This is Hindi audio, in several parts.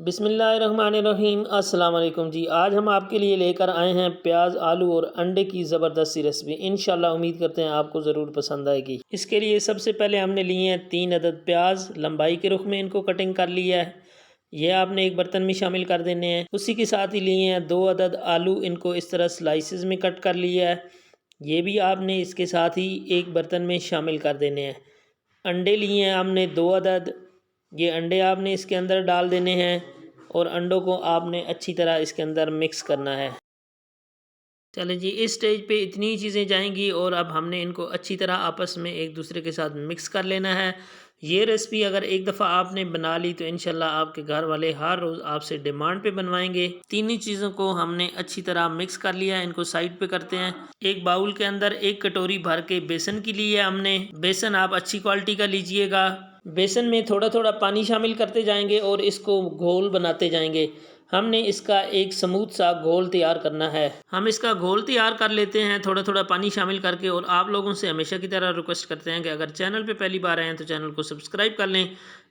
बिस्मिल्लाहिर्रहमानिर्रहीम। अस्सलाम वालेकुम जी। आज हम आपके लिए लेकर आए हैं प्याज, आलू और अंडे की ज़बरदस्त सी रेसिपी। इंशाल्लाह उम्मीद करते हैं आपको ज़रूर पसंद आएगी। इसके लिए सबसे पहले हमने लिए हैं 3 अदद प्याज, लंबाई के रुख में इनको कटिंग कर लिया है। ये आपने एक बर्तन में शामिल कर देने हैं। उसी के साथ ही लिए हैं 2 अदद आलू, इनको इस तरह स्लाइसिस में कट कर लिया है। ये भी आपने इसके साथ ही एक बर्तन में शामिल कर देने हैं। अंडे लिए हैं हमने 2 अदद, ये अंडे आपने इसके अंदर डाल देने हैं और अंडों को आपने अच्छी तरह इसके अंदर मिक्स करना है। चलें जी, इस स्टेज पे इतनी ही चीज़ें जाएंगी और अब हमने इनको अच्छी तरह आपस में एक दूसरे के साथ मिक्स कर लेना है। ये रेसिपी अगर एक दफ़ा आपने बना ली तो इंशाल्लाह आपके घर वाले हर रोज़ आपसे डिमांड पे बनवाएंगे। तीनों चीज़ों को हमने अच्छी तरह मिक्स कर लिया है। इनको साइड पे करते हैं। एक बाउल के अंदर 1 कटोरी भर के बेसन की ली है हमने। बेसन आप अच्छी क्वालिटी का लीजिएगा। बेसन में थोड़ा थोड़ा पानी शामिल करते जाएंगे और इसको घोल बनाते जाएंगे। हमने इसका एक स्मूथ सा घोल तैयार करना है। हम इसका घोल तैयार कर लेते हैं थोड़ा थोड़ा पानी शामिल करके। और आप लोगों से हमेशा की तरह रिक्वेस्ट करते हैं कि अगर चैनल पे पहली बार आए हैं तो चैनल को सब्सक्राइब कर लें।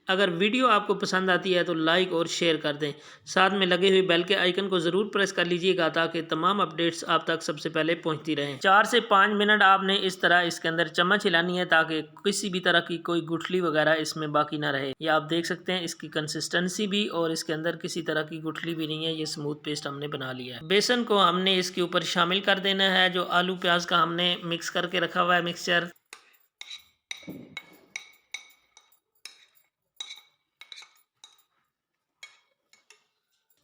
अगर वीडियो आपको पसंद आती है तो लाइक और शेयर कर दें। साथ में लगे हुए बेल के आइकन को ज़रूर प्रेस कर लीजिएगा ताकि तमाम अपडेट्स आप तक सबसे पहले पहुंचती रहें। 4 से 5 मिनट आपने इस तरह इसके अंदर चम्मच हिलानी है ताकि किसी भी तरह की कोई गुठली वगैरह इसमें बाकी ना रहे। ये आप देख सकते हैं इसकी कंसिस्टेंसी भी और इसके अंदर किसी तरह की गुठली भी नहीं है। ये स्मूथ पेस्ट हमने बना लिया है। बेसन को हमने इसके ऊपर शामिल कर देना है जो आलू प्याज का हमने मिक्स करके रखा हुआ है मिक्सचर।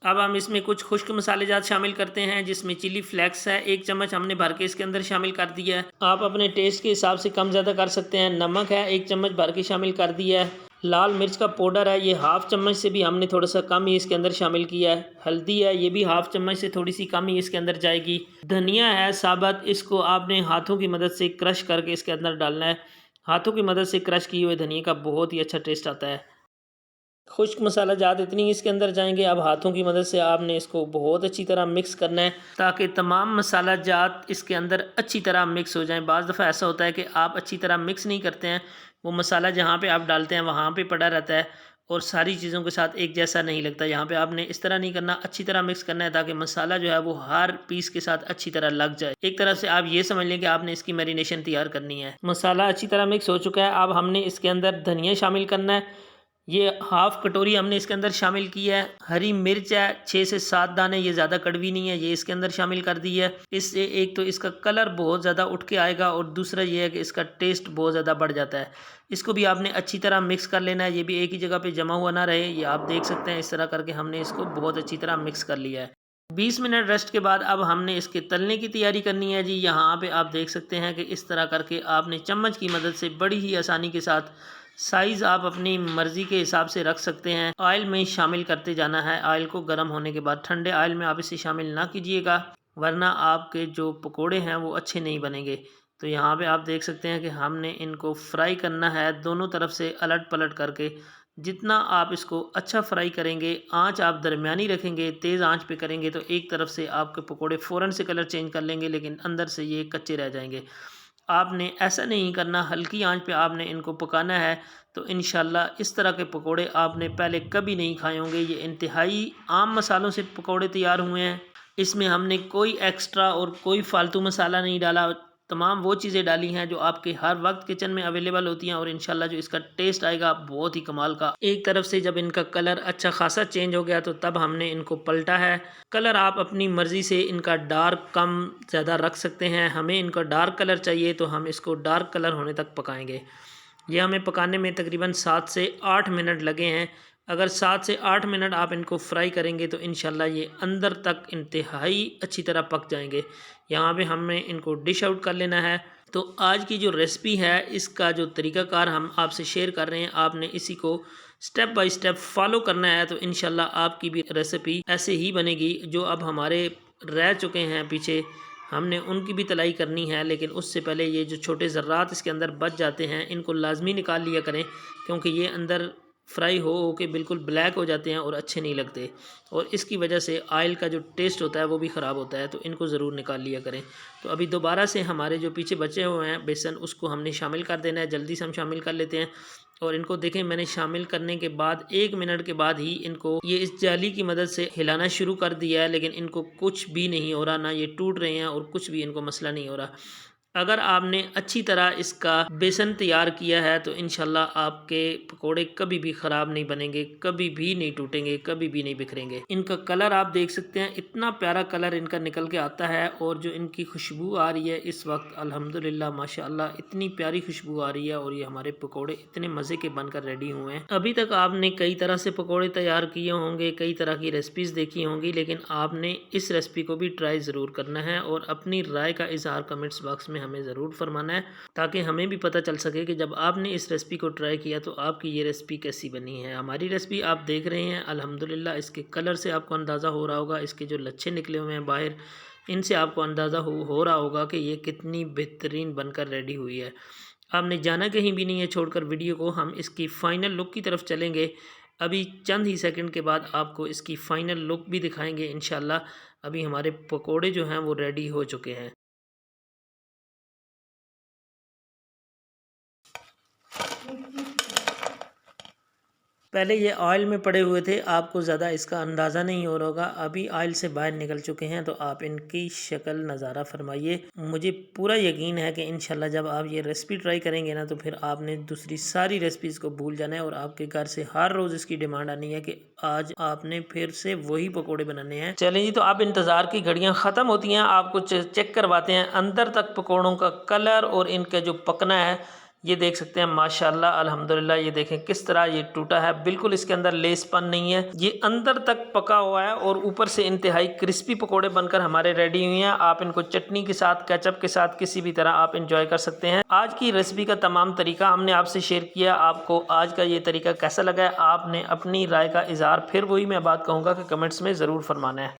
अब हम इसमें कुछ खुश्क मसालेजात शामिल करते हैं जिसमें चिली फ्लेक्स है 1 चम्मच हमने भर के इसके अंदर शामिल कर दिया है। आप अपने टेस्ट के हिसाब से कम ज़्यादा कर सकते हैं। नमक है 1 चम्मच भर के शामिल कर दिया है। लाल मिर्च का पाउडर है, ये हाफ चम्मच से भी हमने थोड़ा सा कम ही इसके अंदर शामिल किया है। हल्दी है, ये भी हाफ चम्मच से थोड़ी सी कम ही इसके अंदर जाएगी। धनिया है साबुत, इसको आपने हाथों की मदद से क्रश करके इसके अंदर डालना है। हाथों की मदद से क्रश किए हुए धनिया का बहुत ही अच्छा टेस्ट आता है। खुश्क मसाला जात इतनी इसके अंदर जाएंगे। अब हाथों की मदद से आपने इसको बहुत अच्छी तरह मिक्स करना है ताकि तमाम मसाला जात इसके अंदर अच्छी तरह मिक्स हो जाएं। बाज़ दफ़ा ऐसा होता है कि आप अच्छी तरह मिक्स नहीं करते हैं, वो मसाला जहाँ पे आप डालते हैं वहाँ पे पड़ा रहता है और सारी चीज़ों के साथ एक जैसा नहीं लगता। यहाँ पे आपने इस तरह नहीं करना, अच्छी तरह मिक्स करना है ताकि मसाला जो है वो हर पीस के साथ अच्छी तरह लग जाए। एक तरह से आप ये समझ लें कि आपने इसकी मैरिनेशन तैयार करनी है। मसाला अच्छी तरह मिक्स हो चुका है। अब हमने इसके अंदर धनिया शामिल करना है। ये हाफ कटोरी हमने इसके अंदर शामिल की है। हरी मिर्च है 6 से 7 दाने, ये ज़्यादा कड़वी नहीं है, ये इसके अंदर शामिल कर दी है। इससे एक तो इसका कलर बहुत ज़्यादा उठ के आएगा और दूसरा ये है कि इसका टेस्ट बहुत ज़्यादा बढ़ जाता है। इसको भी आपने अच्छी तरह मिक्स कर लेना है। ये भी एक ही जगह पे जमा हुआ ना रहे, ये आप देख सकते हैं। इस तरह करके हमने इसको बहुत अच्छी तरह मिक्स कर लिया है। 20 मिनट रेस्ट के बाद अब हमने इसके तलने की तैयारी करनी है जी। यहाँ पे आप देख सकते हैं कि इस तरह करके आपने चम्मच की मदद से बड़ी ही आसानी के साथ, साइज़ आप अपनी मर्ज़ी के हिसाब से रख सकते हैं, ऑयल में शामिल करते जाना है। ऑयल को गर्म होने के बाद ठंडे ऑयल में आप इसे शामिल ना कीजिएगा वरना आपके जो पकोड़े हैं वो अच्छे नहीं बनेंगे। तो यहाँ पे आप देख सकते हैं कि हमने इनको फ्राई करना है दोनों तरफ से अलट पलट करके। जितना आप इसको अच्छा फ्राई करेंगे, आंच आप दरमियानी रखेंगे, तेज़ आंच पे करेंगे तो एक तरफ से आपके पकोड़े फ़ौरन से कलर चेंज कर लेंगे लेकिन अंदर से ये कच्चे रह जाएंगे। आपने ऐसा नहीं करना, हल्की आंच पे आपने इनको पकाना है। तो इंशाल्लाह इस तरह के पकोड़े आपने पहले कभी नहीं खाए होंगे। ये इंतहाई आम मसालों से पकोड़े तैयार हुए हैं। इसमें हमने कोई एक्स्ट्रा और कोई फालतू मसाला नहीं डाला। तमाम वो चीज़ें डाली हैं जो आपके हर वक्त किचन में अवेलेबल होती हैं और इंशाल्लाह जो इसका टेस्ट आएगा बहुत ही कमाल का। एक तरफ से जब इनका कलर अच्छा खासा चेंज हो गया तो तब हमने इनको पलटा है। कलर आप अपनी मर्ज़ी से इनका डार्क कम ज़्यादा रख सकते हैं। हमें इनका डार्क कलर चाहिए तो हम इसको डार्क कलर होने तक पकाएंगे। ये हमें पकाने में तकरीबन 7 से 8 मिनट लगे हैं। अगर 7 से 8 मिनट आप इनको फ्राई करेंगे तो इंशाल्लाह ये अंदर तक इंतहाई अच्छी तरह पक जाएंगे। यहाँ पे हमें इनको डिश आउट कर लेना है। तो आज की जो रेसिपी है इसका जो तरीक़ाकार हम आपसे शेयर कर रहे हैं, आपने इसी को स्टेप बाय स्टेप फॉलो करना है तो इंशाल्लाह आपकी भी रेसिपी ऐसे ही बनेगी। जो अब हमारे रह चुके हैं पीछे, हमने उनकी भी तलाई करनी है लेकिन उससे पहले ये जो छोटे ज़र्रात इसके अंदर बच जाते हैं इनको लाजमी निकाल लिया करें क्योंकि ये अंदर फ्राई हो के बिल्कुल ब्लैक हो जाते हैं और अच्छे नहीं लगते और इसकी वजह से ऑयल का जो टेस्ट होता है वो भी ख़राब होता है। तो इनको ज़रूर निकाल लिया करें। तो अभी दोबारा से हमारे जो पीछे बचे हुए हैं बेसन, उसको हमने शामिल कर देना है। जल्दी से हम शामिल कर लेते हैं। और इनको देखें मैंने शामिल करने के बाद 1 मिनट के बाद ही इनको ये इस जाली की मदद से हिलाना शुरू कर दिया है, लेकिन इनको कुछ भी नहीं हो रहा, ना ये टूट रहे हैं और कुछ भी इनको मसला नहीं हो रहा। अगर आपने अच्छी तरह इसका बेसन तैयार किया है तो इंशाल्लाह आपके पकोड़े कभी भी ख़राब नहीं बनेंगे, कभी भी नहीं टूटेंगे, कभी भी नहीं बिखरेंगे। इनका कलर आप देख सकते हैं, इतना प्यारा कलर इनका निकल के आता है और जो इनकी खुशबू आ रही है इस वक्त अल्हम्दुलिल्लाह माशाअल्लाह इतनी प्यारी खुशबू आ रही है और ये हमारे पकोड़े इतने मज़े के बनकर रेडी हुए हैं। अभी तक आपने कई तरह से पकोड़े तैयार किए होंगे, कई तरह की रेसिपीज़ देखी होंगी, लेकिन आपने इस रेसिपी को भी ट्राई ज़रूर करना है और अपनी राय का इजहार कमेंट्स बॉक्स में हमें ज़रूर फरमाना है, ताकि हमें भी पता चल सके कि जब आपने इस रेसिपी को ट्राई किया तो आपकी ये रेसिपी कैसी बनी है। हमारी रेसिपी आप देख रहे हैं अल्हम्दुलिल्लाह, इसके कलर से आपको अंदाज़ा हो रहा होगा, इसके जो लच्छे निकले हुए हैं बाहर, इनसे आपको अंदाज़ा हो रहा होगा कि ये कितनी बेहतरीन बनकर रेडी हुई है। आपने जाना कहीं भी नहीं है छोड़कर वीडियो को, हम इसकी फ़ाइनल लुक की तरफ चलेंगे। अभी चंद ही सेकंड के बाद आपको इसकी फ़ाइनल लुक भी दिखाएंगे इंशाल्लाह। अभी हमारे पकोड़े जो हैं वो रेडी हो चुके हैं। पहले ये ऑयल में पड़े हुए थे, आपको ज़्यादा इसका अंदाज़ा नहीं हो रहा होगा, अभी ऑयल से बाहर निकल चुके हैं, तो आप इनकी शक्ल नज़ारा फरमाइए। मुझे पूरा यकीन है कि इंशाल्लाह जब आप ये रेसिपी ट्राई करेंगे ना तो फिर आपने दूसरी सारी रेसिपीज़ को भूल जाना है और आपके घर से हर रोज़ इसकी डिमांड आनी है कि आज आपने फिर से वही पकौड़े बनाने हैं। चलें जी, तो आप इंतज़ार की घड़ियाँ ख़त्म होती हैं, आपको चेक करवाते हैं अंदर तक पकौड़ों का कलर और इनका जो पकना है। ये देख सकते हैं माशाल्लाह अल्हम्दुलिल्लाह, ये देखें किस तरह ये टूटा है, बिल्कुल इसके अंदर लेसपन नहीं है, ये अंदर तक पका हुआ है और ऊपर से इंतहाई क्रिस्पी पकोड़े बनकर हमारे रेडी हुए हैं। आप इनको चटनी के साथ, केचप के साथ, किसी भी तरह आप इंजॉय कर सकते हैं। आज की रेसिपी का तमाम तरीका हमने आपसे शेयर किया। आपको आज का ये तरीका कैसा लगा है, आपने अपनी राय का इजहार फिर वही मैं बात कहूँगा कि कमेंट्स में ज़रूर फरमाना है।